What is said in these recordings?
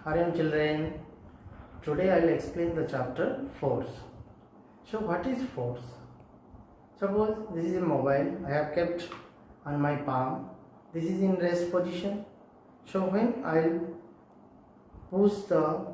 Hello children, today I will explain the chapter force. So what is force? Suppose this is a mobile I have kept on my palm. This is in rest position. So when I will push the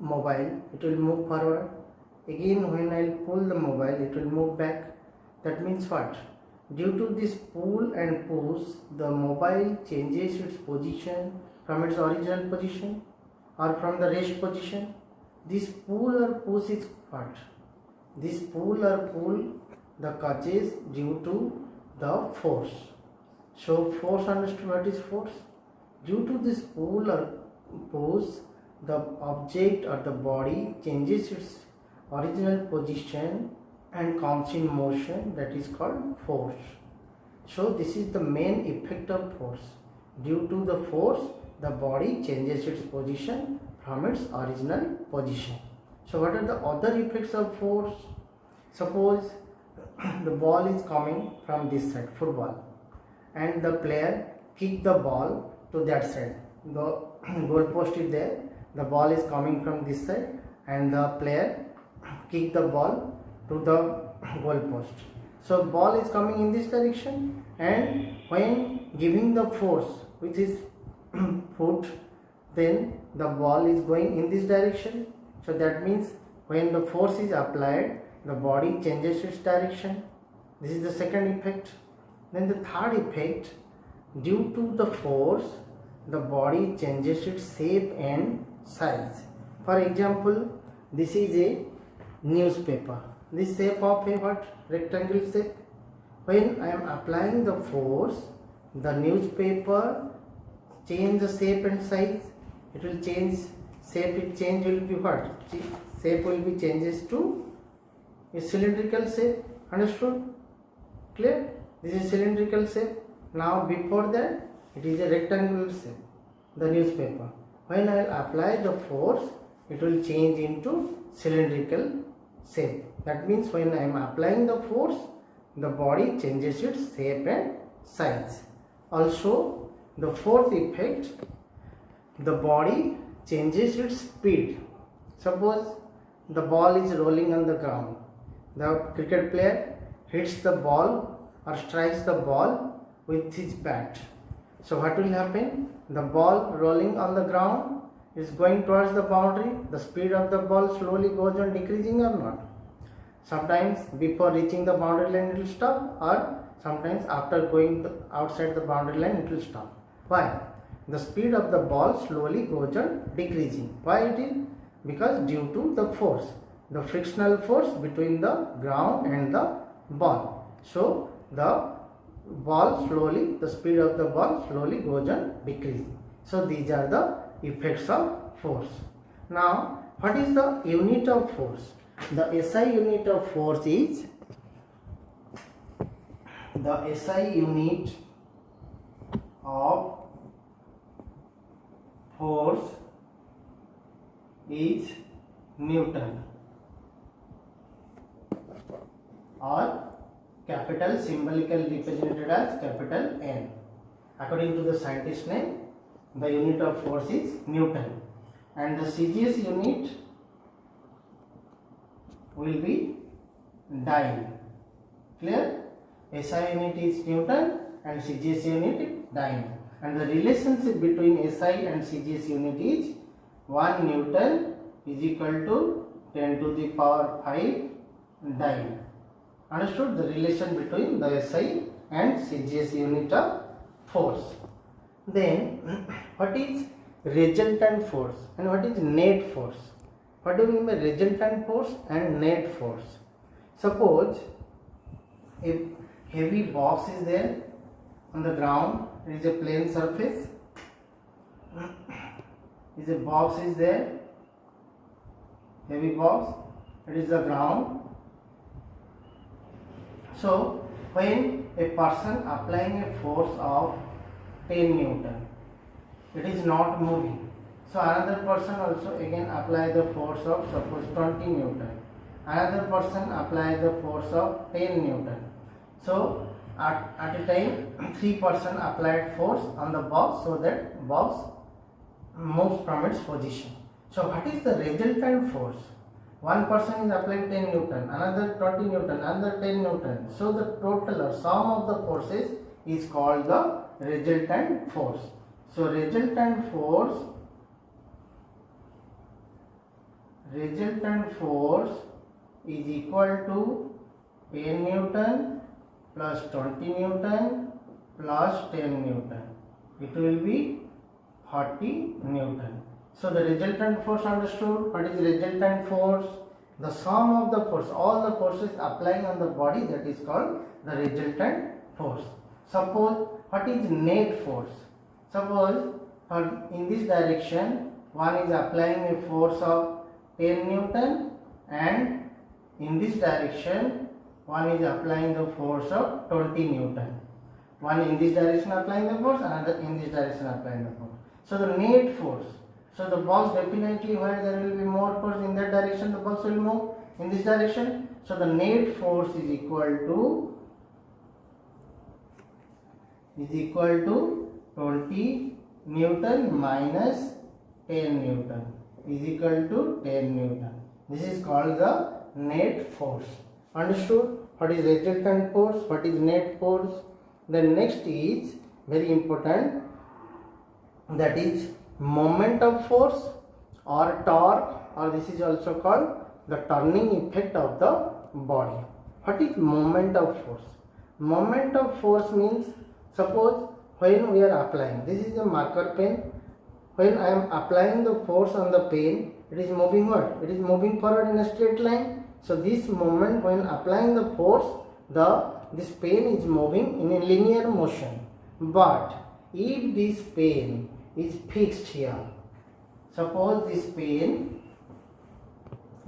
mobile, it will move forward. Again when I will pull the mobile, it will move back. That means what? Due to this pull and push, the mobile changes its position from its original position or from the rest position. This pull or push is what? This pull or pull the causes due to the force. So force, understood what is force? Due to this pull or push, the object or the body changes its original position and comes in motion, that is called force. So this is the main effect of force. Due to the force, the body changes its position from its original position. So what are the other effects of force? Suppose the ball is coming from this side, football, and the player kick the ball to that side. The goal post is there, the ball is coming from this side and the player kick the ball to the goal post. So ball is coming in this direction, and when giving the force which is put, then the ball is going in this direction. So that means when the force is applied, the body changes its direction. This is the second effect. Then the third effect, due to the force, the body changes its shape and size. For example, this is a newspaper. This shape of a what? Rectangle shape. When I am applying the force, the newspaper change the shape and size. It will change shape. It change will be what? Shape will be changes to a cylindrical shape. Understood? Clear? This is cylindrical shape. Now before that, it is a rectangular shape. The newspaper. When I will apply the force, it will change into cylindrical shape. That means when I am applying the force, the body changes its shape and size. Also, the fourth effect, the body changes its speed. Suppose the ball is rolling on the ground. The cricket player hits the ball or strikes the ball with his bat. So what will happen? The ball rolling on the ground is going towards the boundary. The speed of the ball slowly goes on decreasing or not? Sometimes before reaching the boundary line it will stop, or sometimes after going outside the boundary line it will stop. Why? The speed of the ball slowly goes on decreasing. Why it is? Because due to the force, the frictional force between the ground and the ball. So the ball slowly, the speed of the ball slowly goes on decreasing. So these are the effects of force. Now what is the unit of force? The SI unit of force is, the SI unit of force is Newton, or capital symbolically represented as capital N. According to the scientist name, the unit of force is Newton, and the CGS unit will be dyne. Clear? SI unit is Newton and CGS unit is dyne. And the relationship between SI and CGS unit is 1 Newton is equal to 10 to the power 5 dyne. Understood the relation between the SI and CGS unit of force. Then what is resultant force and what is net force? What do we mean by resultant force and net force? Suppose a heavy box is there on the ground, it is a plane surface. Is a box is there, heavy box, it is the ground. So when a person applying a force of 10 Newton, it is not moving. So another person also again apply the force of suppose 20 Newton. Another person apply the force of 10 Newton. So at a time 3 person applied force on the box, so that box moves from its position. So what is the resultant force? One person is applying 10 Newton, another 20 Newton, another 10 Newton. So the total or sum of the forces is called the resultant force. So resultant force is equal to 10 Newton plus 20 Newton plus 10 Newton. It will be 40 Newton. So the resultant force understood. What is resultant force? The sum of the force, all the forces applying on the body, that is called the resultant force. Suppose what is net force? Suppose in this direction one is applying a force of 10 Newton and in this direction one is applying the force of 20 Newton. One in this direction applying the force, another in this direction applying the force. So the net force. So the box definitely where there will be more force in that direction, the box will move in this direction. So the net force is equal to 20 Newton minus 10 Newton is equal to 10 Newton. This is called the net force. Understood? What is resultant force? What is net force? The next is very important, that is moment of force or torque, or this is also called the turning effect of the body. What is moment of force? Moment of force means, suppose when we are applying, this is a marker pen, when I am applying the force on the pen, it is moving what? It is moving forward in a straight line. So this moment when applying the force, this pen is moving in a linear motion. But if this pen is fixed here, suppose this pen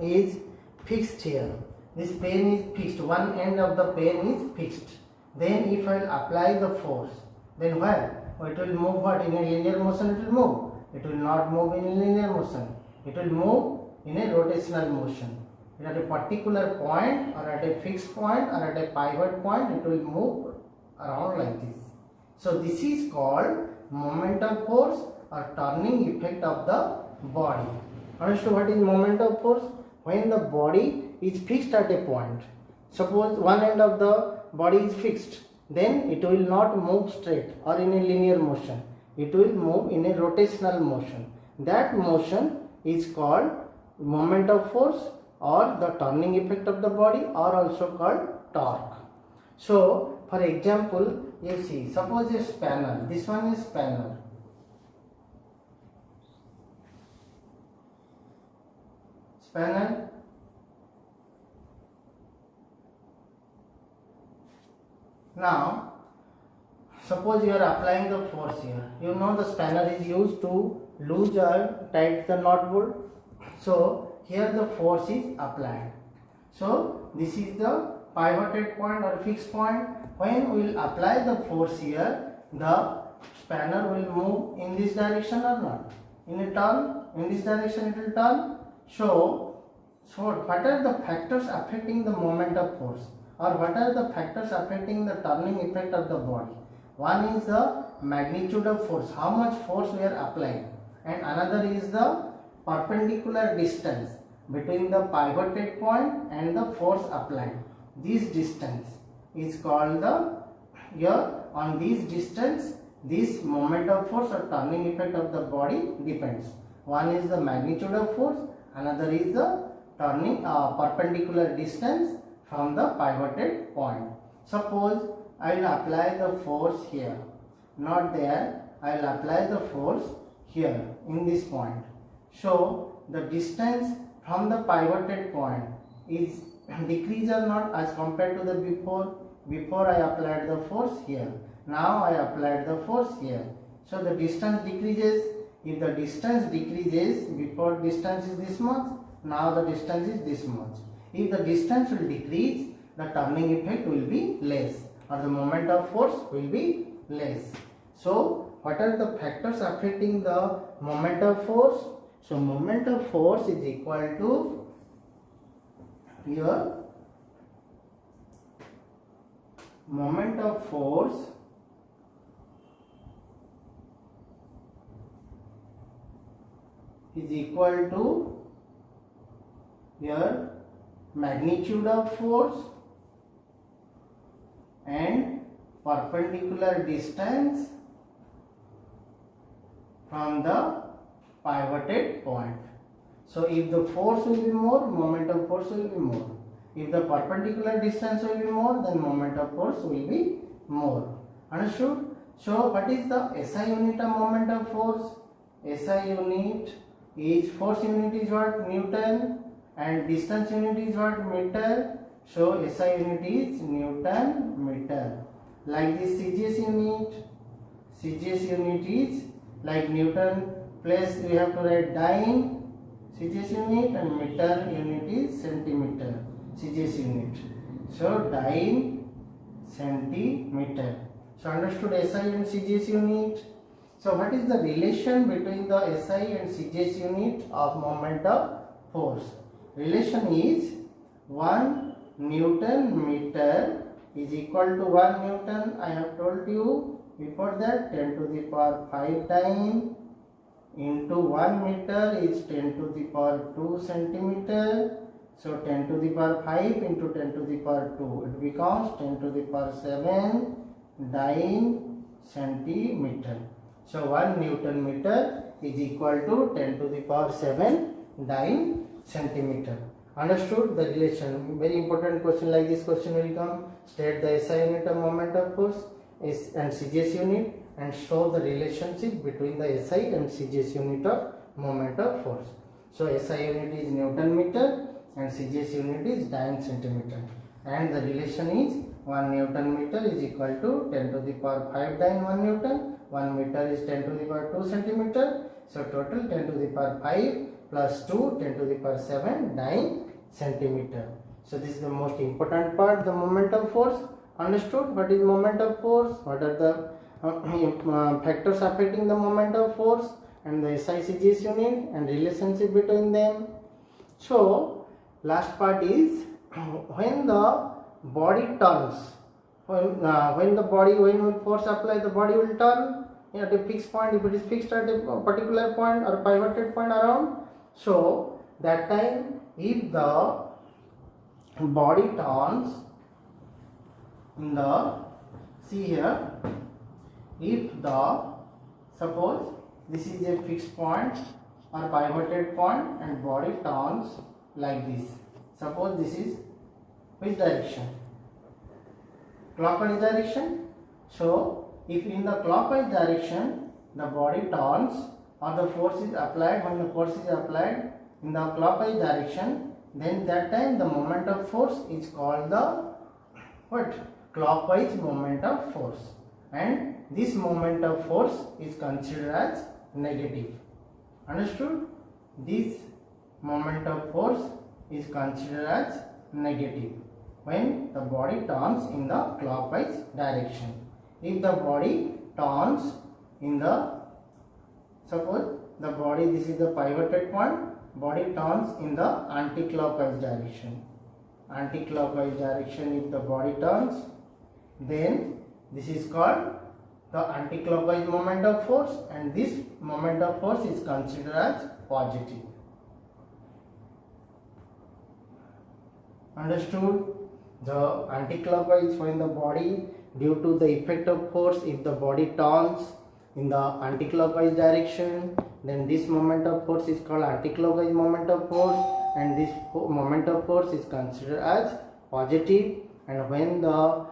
is fixed here, this pen is fixed, one end of the pen is fixed, then if I apply the force, then where? It will move what? In a linear motion it will move. It will not move in a linear motion. It will move in a rotational motion. At a particular point or at a fixed point or at a pivot point, it will move around like this. So this is called moment of force or turning effect of the body. Understand what is moment of force? When the body is fixed at a point. Suppose one end of the body is fixed, then it will not move straight or in a linear motion. It will move in a rotational motion. That motion is called moment of force or the turning effect of the body, or also called torque. So for example, you see, suppose a spanner, this one is spanner. Spanner. Now suppose you are applying the force here. You know the spanner is used to loose or tight the knot bolt. So here the force is applied. So this is the pivoted point or fixed point. When we will apply the force here, the spanner will move in this direction or not? In a turn, in this direction it will turn. So what are the factors affecting the moment of force, or what are the factors affecting the turning effect of the body? One is the magnitude of force, how much force we are applying, and another is the perpendicular distance between the pivoted point and the force applied. This distance is called on this distance, this moment of force or turning effect of the body depends. One is the magnitude of force, another is the turning perpendicular distance from the pivoted point. Suppose I will apply the force here, not there, I will apply the force here in this point. So the distance from the pivoted point is decrease or not as compared to the before. Before I applied the force here, now I applied the force here. So the distance decreases. If the distance decreases, before distance is this much, now the distance is this much. If the distance will decrease, the turning effect will be less, or the moment of force will be less. So what are the factors affecting the moment of force? So moment of force is equal to your moment of force is equal to your magnitude of force and perpendicular distance from the pivoted point. So if the force will be more, moment of force will be more. If the perpendicular distance will be more, then moment of force will be more. Understood? So what is the SI unit of moment of force? SI unit is, force unit is what? Newton, and distance unit is what? Meter. So SI unit is Newton meter. Like this CGS unit is like Newton place we have to write dyne CGS unit, and meter unit is centimeter CGS unit. So dyne centimeter. So understood SI and CGS unit. So what is the relation between the SI and CGS unit of moment of force? Relation is 1 Newton meter is equal to 1 Newton. I have told you before that, 10 to the power 5 dyne into 1 meter is 10 to the power 2 centimeter. So 10 to the power 5 into 10 to the power 2, it becomes 10 to the power 7 dyne centimeter. So 1 Newton meter is equal to 10 to the power 7 dyne centimeter. Understood the relation? Very important question like this question will come. State the SI unit of moment of force and CGS unit and show the relationship between the SI and CGS unit of moment of force. So SI unit is Newton meter and CGS unit is dyne centimeter, and the relation is 1 Newton meter is equal to 10 to the power 5 dyne 1 Newton, 1 meter is 10 to the power 2 centimeter. So total 10 to the power 5 plus 2 10 to the power 7 dyne centimeter. So this is the most important part, the moment of force. Understood what is moment of force, what are the factors affecting the moment of force, and the SI CGS unit and relationship between them. So last part is when the body turns, when force applied, the body will turn at a fixed point. If it is fixed at a particular point or pivoted point around, so that time if the body turns in the, see here, if the, suppose this is a fixed point or pivoted point and body turns like this. Suppose this is which direction? Clockwise direction. So if in the clockwise direction the body turns or the force is applied, when the force is applied in the clockwise direction, then that time the moment of force is called the what? Clockwise moment of force, and this moment of force is considered as negative. Understood? This moment of force is considered as negative when the body turns in the clockwise direction. If the body turns in the, suppose the body, this is the pivoted point, body turns in the anti-clockwise direction. Anti-clockwise direction, if the body turns, then this is called the anti-clockwise moment of force, and this moment of force is considered as positive. Understood? The anti-clockwise, when the body, due to the effect of force, if the body turns in the anti-clockwise direction, then this moment of force is called anti-clockwise moment of force, and this moment of force is considered as positive. And when the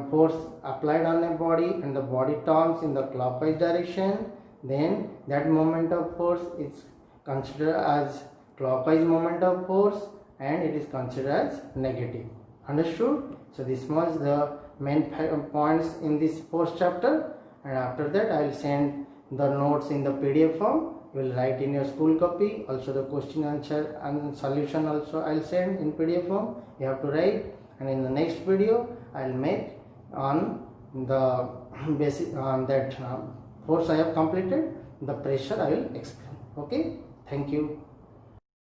force applied on a body and the body turns in the clockwise direction, then that moment of force is considered as clockwise moment of force, and it is considered as negative. Understood? So this was the main points in this fourth chapter, and after that I will send the notes in the PDF form. You will write in your school copy. Also the question answer and solution also I will send in PDF form. You have to write, and in the next video I will make on the basic that force I have completed, the pressure I will explain. Okay, thank you.